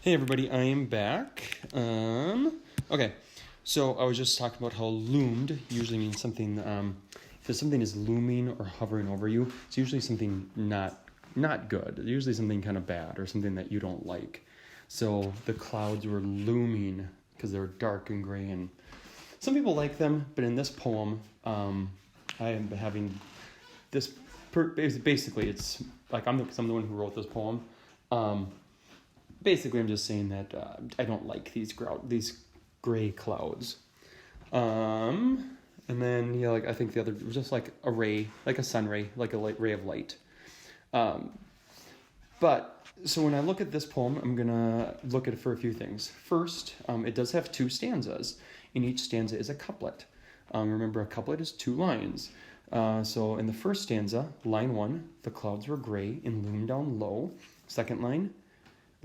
Hey everybody, I am back. Okay, so I was just talking about how loomed usually means something. If something is looming or hovering over you, it's usually something not good. Usually something kind of bad or something that you don't like. So the clouds were looming because they were dark and gray, and some people like them. But in this poem, I am having this. Basically, it's like I'm the one who wrote this poem. Basically, I'm just saying that I don't like these gray clouds. And then like I think the other was just like a ray, like a sun ray, like a ray of light. But so when I look at this poem, I'm gonna look at it for a few things. First, it does have two stanzas, and each stanza is a couplet. Remember, a couplet is two lines. So in the first stanza, line 1, the clouds were gray and loomed down low. Second line,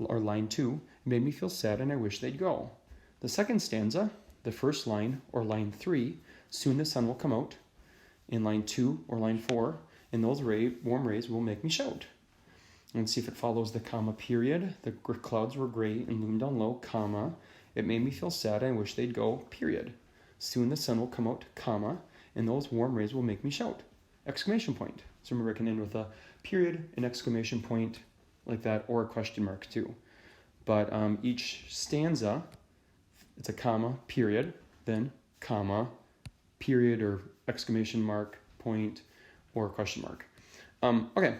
or line 2, made me feel sad and I wish they'd go. The second stanza, the first line, or line 3, soon the sun will come out. In line 2 or line 4, and those warm rays will make me shout. And see if it follows the comma period. The clouds were gray and loomed down low, comma. It made me feel sad and I wish they'd go, period. Soon the sun will come out, comma, and those warm rays will make me shout. Exclamation point. So remember, I can end with a period, an exclamation point, like that, or a question mark too. But each stanza, it's a comma, period, then comma, period, or exclamation mark, point, or question mark. Okay.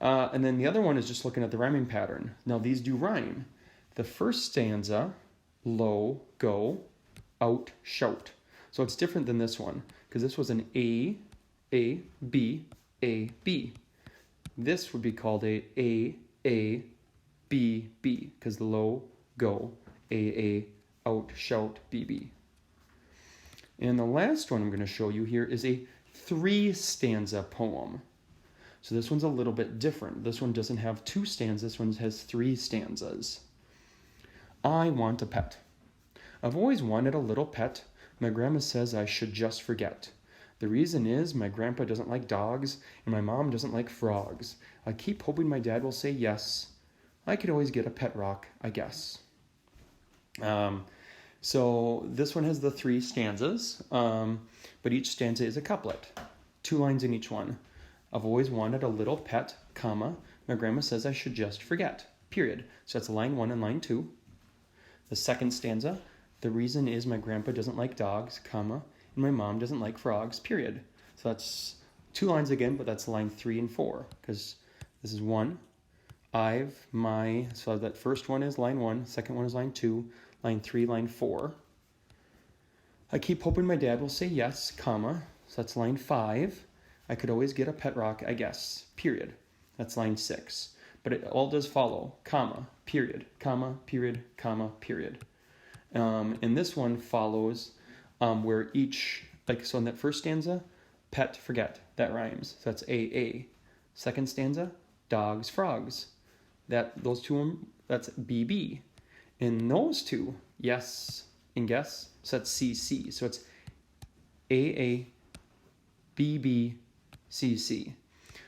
And then the other one is just looking at the rhyming pattern. Now these do rhyme. The first stanza, low, go, out, shout. So it's different than this one, because this was an A, B, A, B. This would be called a B, B, because the low, go, A, out, shout, B, B. And the last one I'm going to show you here is a 3-stanza poem. So this one's a little bit different. This one doesn't have 2 stanzas. This one has 3 stanzas. I want a pet. I've always wanted a little pet. My grandma says I should just forget. The reason is my grandpa doesn't like dogs and my mom doesn't like frogs. I keep hoping my dad will say yes. I could always get a pet rock, I guess. So this one has the 3 stanzas, but each stanza is a couplet. 2 lines in each one. I've always wanted a little pet, comma. My grandma says I should just forget, period. So that's line 1 and line 2. The second stanza, the reason is my grandpa doesn't like dogs, comma, and my mom doesn't like frogs, period. So that's 2 lines again, but that's line 3 and 4, because this is 1. So that first one is line 1, second one is line 2, line 3, line 4. I keep hoping my dad will say yes, comma, so that's line 5. I could always get a pet rock, I guess, period. That's line 6. But it all does follow, comma, period, comma, period, comma, period. And this one follows where each, like, so in that first stanza, pet, forget, that rhymes. So that's A. Second stanza, dogs, frogs. Those two, that's BB. And those two, yes and guess, so that's CC. So it's AA, BB, CC.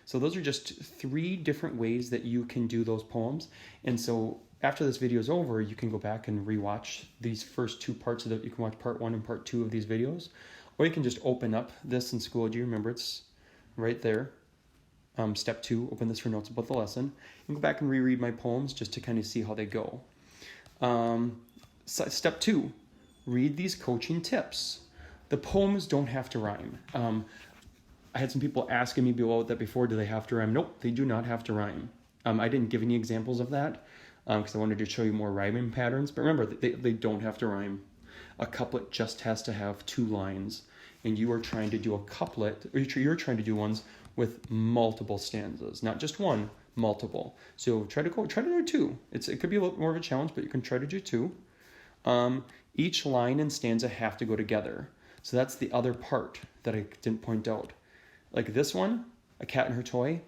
So those are just 3 different ways that you can do those poems. And so after this video is over, you can go back and rewatch these first 2 parts of it. You can watch part 1 and part 2 of these videos. Or you can just open up this in Schoology. Remember, it's right there. Step 2, open this for notes about the lesson. And go back and reread my poems just to kind of see how they go. Step 2, read these coaching tips. The poems don't have to rhyme. I had some people asking me about that before. Do they have to rhyme? Nope, they do not have to rhyme. I didn't give any examples of that because I wanted to show you more rhyming patterns. But remember, they don't have to rhyme. A couplet just has to have 2 lines. And you are trying to do a couplet, or you're trying to do ones with multiple stanzas. Not just one, multiple. So try to do 2. It could be a little more of a challenge, but you can try to do 2. Each line and stanza have to go together. So that's the other part that I didn't point out. Like this one, a cat and her toy,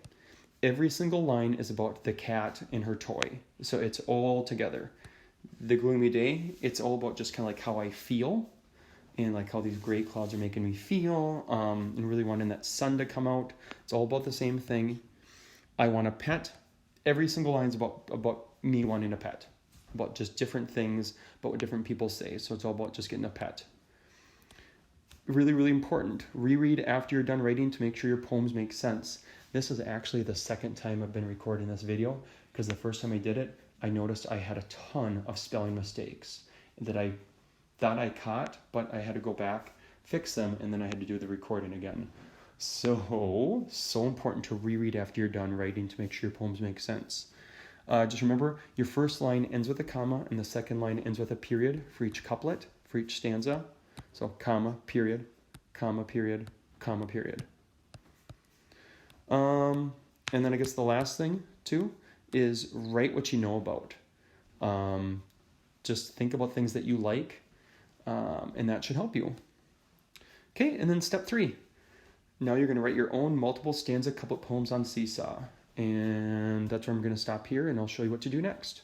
every single line is about the cat and her toy. So it's all together. The gloomy day, it's all about just kind of like how I feel and like how these gray clouds are making me feel and really wanting that sun to come out. It's all about the same thing. I want a pet. Every single line is about me wanting a pet. about just different things, about what different people say. So it's all about just getting a pet. Really, really important. Reread after you're done writing to make sure your poems make sense. This is actually the second time I've been recording this video, because the first time I did it, I noticed I had a ton of spelling mistakes that I thought I caught, but I had to go back, fix them, and then I had to do the recording again. So important to reread after you're done writing to make sure your poems make sense. Just remember, your first line ends with a comma, and the second line ends with a period for each couplet, for each stanza. So comma, period, comma, period, comma, period. And then I guess the last thing too is write what you know about. Just think about things that you like, and that should help you. Okay, and then step 3. Now you're going to write your own multiple stanza couplet poems on Seesaw. And that's where I'm going to stop here, and I'll show you what to do next.